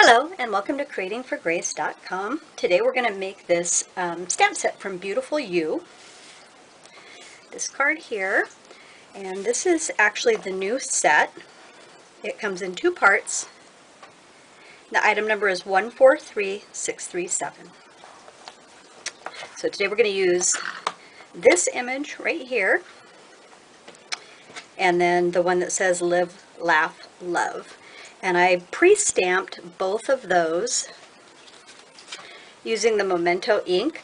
Hello and welcome to creatingforgrace.com. Today we're going to make this stamp set from Beautiful You. This card here, and this is actually the new set. It comes in two parts. The item number is 143637. So today we're going to use this image right here, and then the one that says Live, Laugh, Love. And I pre-stamped both of those using the Memento ink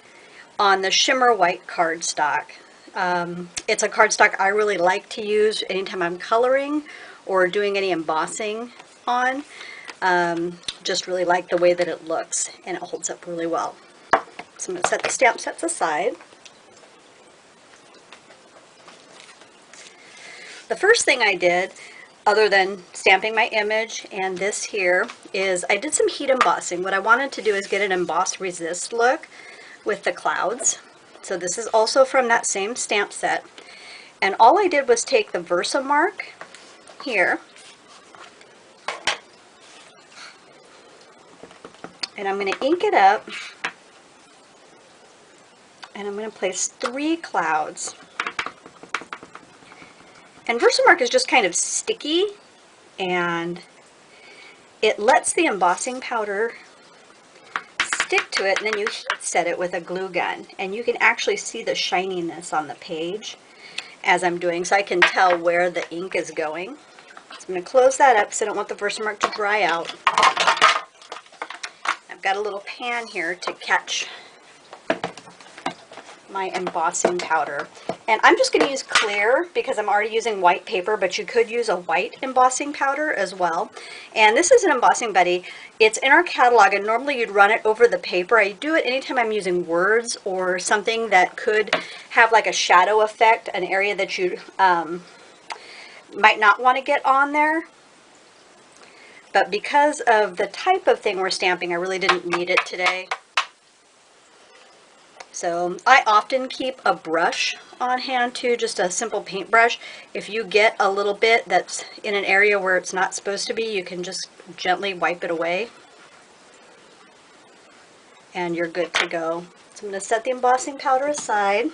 on the shimmer white cardstock. It's a cardstock I really like to use anytime I'm coloring or doing any embossing on. Just really like the way that it looks, and it holds up really well. So I'm going to set the stamp sets aside. The first thing I did, other than stamping my image and this here, is I did some heat embossing. What I wanted to do is get an embossed resist look with the clouds. So this is also from that same stamp set. And all I did was take the VersaMark here, and I'm going to ink it up, and I'm going to place 3 clouds. And VersaMark is just kind of sticky, and it lets the embossing powder stick to it, and then you heat set it with a glue gun, and you can actually see the shininess on the page as I'm doing, so I can tell where the ink is going. So I'm going to close that up because I don't want the VersaMark to dry out. I've got a little pan here to catch my embossing powder. And I'm just going to use clear because I'm already using white paper, but you could use a white embossing powder as well. And this is an Embossing Buddy. It's in our catalog, and normally you'd run it over the paper. I do it anytime I'm using words or something that could have like a shadow effect, an area that you might not want to get on there. But because of the type of thing we're stamping, I really didn't need it today. So I often keep a brush on hand too, just a simple paintbrush. If you get a little bit that's in an area where it's not supposed to be, you can just gently wipe it away and you're good to go. So I'm going to set the embossing powder aside.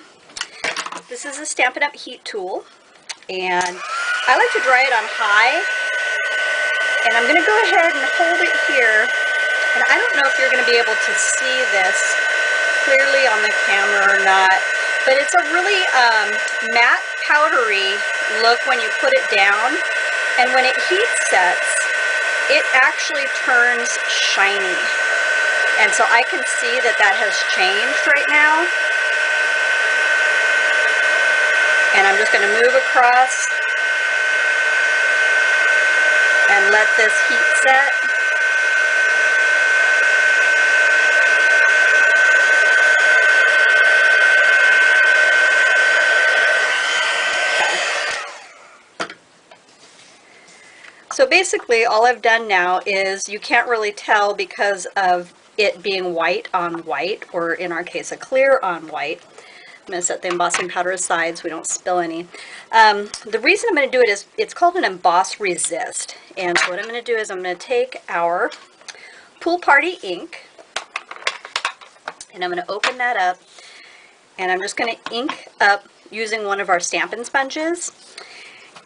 This is a Stampin' Up! Heat tool, and I like to dry it on high. And I'm going to go ahead and hold it here, and I don't know if you're going to be able to see this clearly on the camera or not, but it's a really matte powdery look when you put it down, and when it heat sets it actually turns shiny, and so I can see that that has changed right now. And I'm just going to move across and let this heat set. So basically all I've done now is, you can't really tell because of it being white on white, or in our case a clear on white. I'm going to set the embossing powder aside so we don't spill any. The reason I'm going to do it is it's called an emboss resist. And so what I'm going to do is I'm going to take our Pool Party ink, and I'm going to open that up, and I'm just going to ink up using one of our Stampin' Sponges.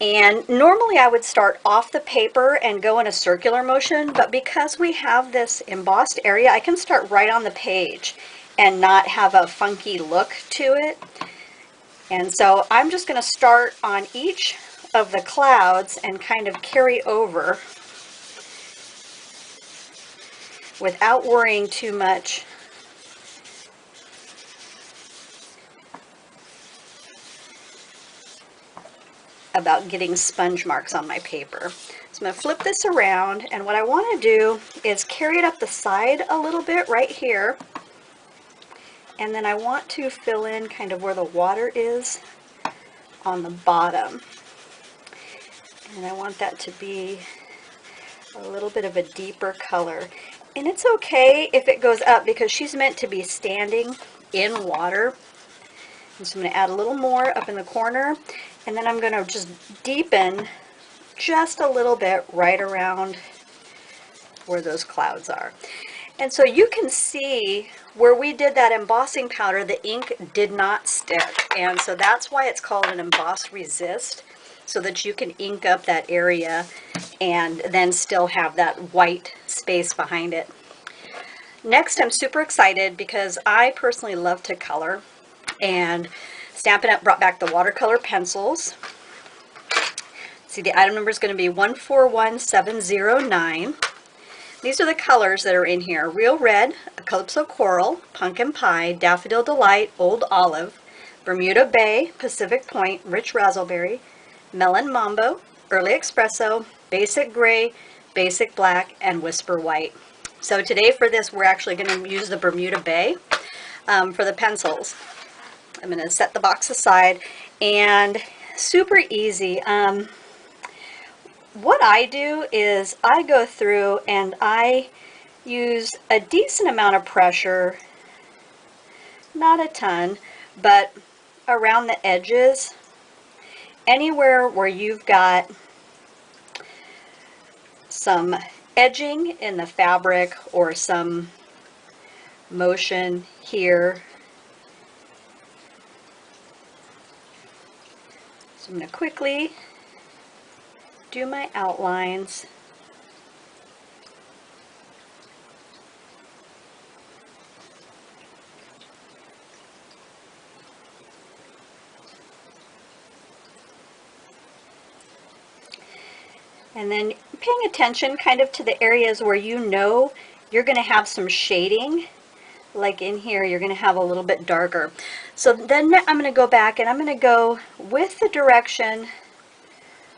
And normally I would start off the paper and go in a circular motion, but because we have this embossed area, I can start right on the page and not have a funky look to it. And so I'm just going to start on each of the clouds and kind of carry over without worrying too much about getting sponge marks on my paper. So I'm going to flip this around, and what I want to do is carry it up the side a little bit right here, and then I want to fill in kind of where the water is on the bottom, and I want that to be a little bit of a deeper color. And it's okay if it goes up because she's meant to be standing in water. And so I'm going to add a little more up in the corner, and then I'm going to just deepen just a little bit right around where those clouds are. And so you can see where we did that embossing powder, the ink did not stick. And so that's why it's called an emboss resist, so that you can ink up that area and then still have that white space behind it. Next, I'm super excited because I personally love to color, and Stampin' Up! Brought back the watercolor pencils. See, the item number is going to be 141709. These are the colors that are in here: Real Red, Calypso Coral, Pumpkin Pie, Daffodil Delight, Old Olive, Bermuda Bay, Pacific Point, Rich Razzleberry, Melon Mambo, Early Espresso, Basic Gray, Basic Black, and Whisper White. So today for this, we're actually going to use the Bermuda Bay for the pencils. I'm going to set the box aside, and super easy. What I do is I go through and I use a decent amount of pressure, not a ton, but around the edges, anywhere where you've got some edging in the fabric or some motion here. So I'm going to quickly do my outlines. And then paying attention kind of to the areas where you know you're going to have some shading. Like in here, you're going to have a little bit darker. So then I'm going to go back and I'm going to go with the direction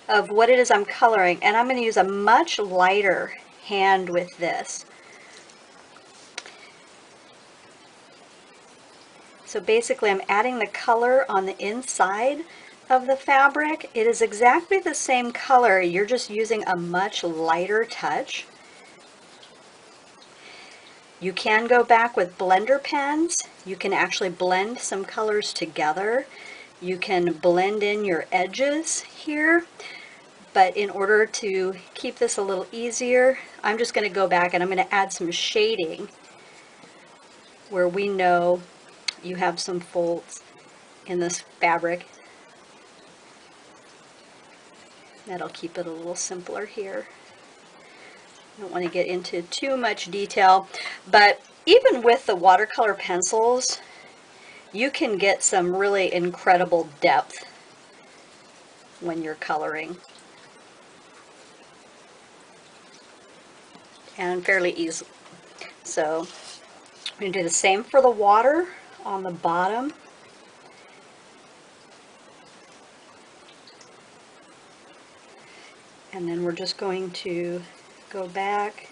of what it is I'm coloring, and I'm going to use a much lighter hand with this. So basically I'm adding the color on the inside of the fabric. It is exactly the same color, you're just using a much lighter touch. You can go back with blender pens. You can actually blend some colors together. You can blend in your edges here. But in order to keep this a little easier, I'm just going to go back and I'm going to add some shading where we know you have some folds in this fabric. That'll keep it a little simpler here. I don't want to get into too much detail, but even with the watercolor pencils, you can get some really incredible depth when you're coloring. And fairly easy. So I'm going to do the same for the water on the bottom. And then we're just going to go back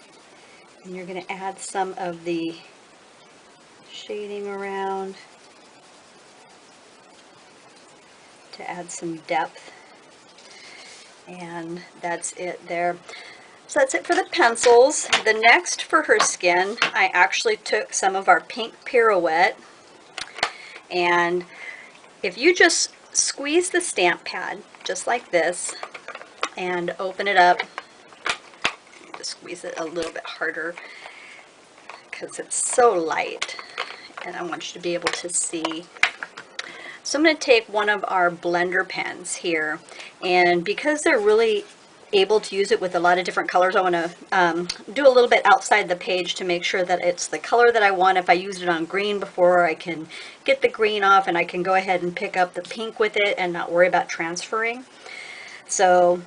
and you're going to add some of the shading around to add some depth. And that's it there. So that's it for the pencils. The next for her skin, I actually took some of our pink Pirouette, and if you just squeeze the stamp pad just like this and open it up, just squeeze it a little bit harder because it's so light and I want you to be able to see. So I'm going to take one of our blender pens here, and because they're really able to use it with a lot of different colors, I want to do a little bit outside the page to make sure that it's the color that I want. If I used it on green before, I can get the green off and I can go ahead and pick up the pink with it and not worry about transferring. So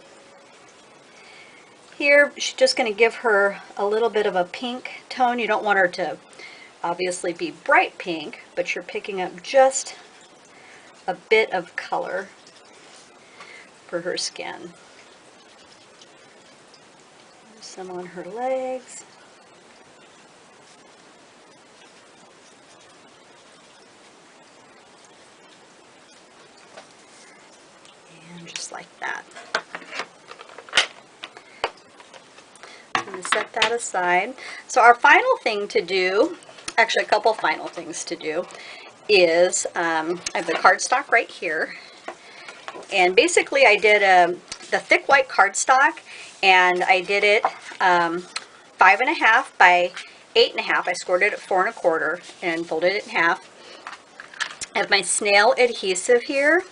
here she's just going to give her a little bit of a pink tone. You don't want her to obviously be bright pink, but you're picking up just a bit of color for her skin. Some on her legs. And just like that. I'm going to set that aside. So our final thing to do, actually a couple final things to do, is I have the cardstock right here. And basically I did the thick white cardstock, and I did it 5.5 by 8.5. I scored it at 4.25 and folded it in half. I have my snail adhesive here.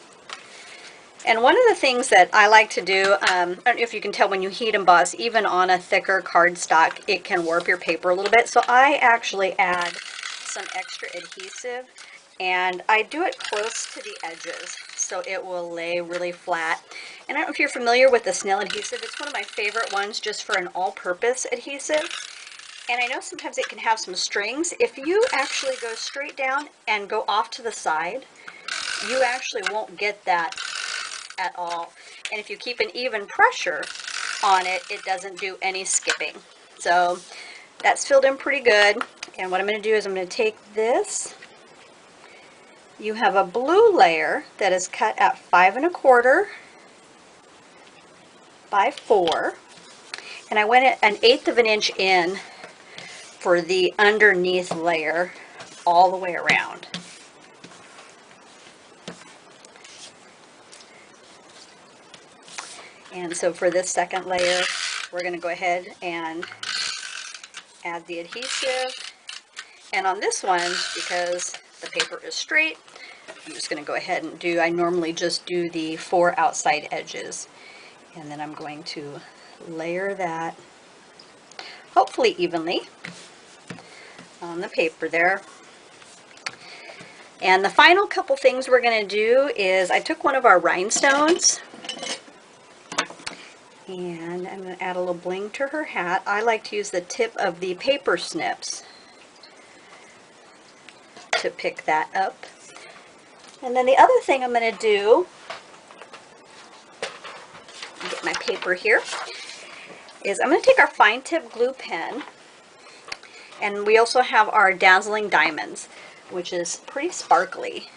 And one of the things that I like to do, I don't know if you can tell when you heat emboss, even on a thicker cardstock, it can warp your paper a little bit. So I actually add some extra adhesive, and I do it close to the edges so it will lay really flat. And I don't know if you're familiar with the snail adhesive. It's one of my favorite ones just for an all-purpose adhesive. And I know sometimes it can have some strings. If you actually go straight down and go off to the side, you actually won't get that at all. And if you keep an even pressure on it, it doesn't do any skipping. So that's filled in pretty good. And what I'm going to do is I'm going to take this. You have a blue layer that is cut at 5.25 by 4. And I went 1/8 of an inch in for the underneath layer all the way around. And so for this second layer, we're going to go ahead and add the adhesive. And on this one, because the paper is straight, I'm just going to go ahead and I normally just do the 4 outside edges. And then I'm going to layer that, hopefully evenly, on the paper there. And the final couple things we're going to do is I took one of our rhinestones, and I'm going to add a little bling to her hat. I like to use the tip of the paper snips to pick that up. And then the other thing I'm going to do, get my paper here, is I'm going to take our fine tip glue pen, and we also have our Dazzling Diamonds, which is pretty sparkly.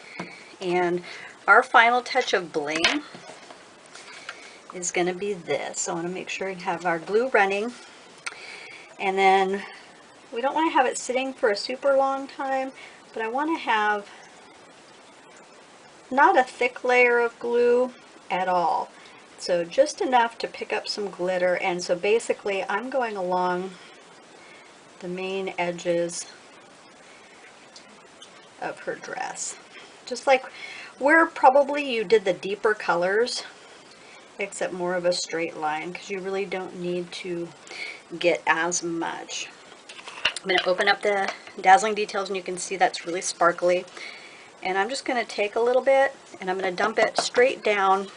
And our final touch of bling is going to be this. So I want to make sure we have our glue running, and then we don't want to have it sitting for a super long time, but I want to have not a thick layer of glue at all, so just enough to pick up some glitter. And so basically I'm going along the main edges of her dress, just like where probably you did the deeper colors, except more of a straight line, because you really don't need to get as much. I'm going to open up the Dazzling Details, and you can see that's really sparkly. And I'm just going to take a little bit, and I'm going to dump it straight down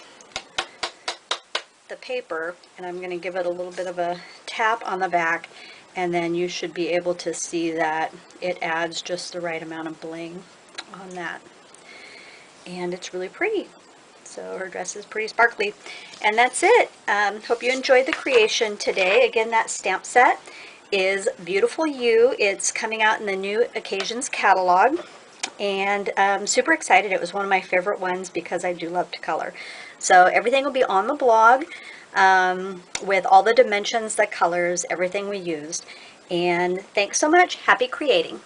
the paper, and I'm going to give it a little bit of a tap on the back, and then you should be able to see that it adds just the right amount of bling on that. And it's really pretty. So her dress is pretty sparkly. And that's it. Hope you enjoyed the creation today. Again, that stamp set is Beautiful You. It's coming out in the New Occasions catalog. And I'm super excited. It was one of my favorite ones because I do love to color. So everything will be on the blog with all the dimensions, the colors, everything we used. And thanks so much. Happy creating.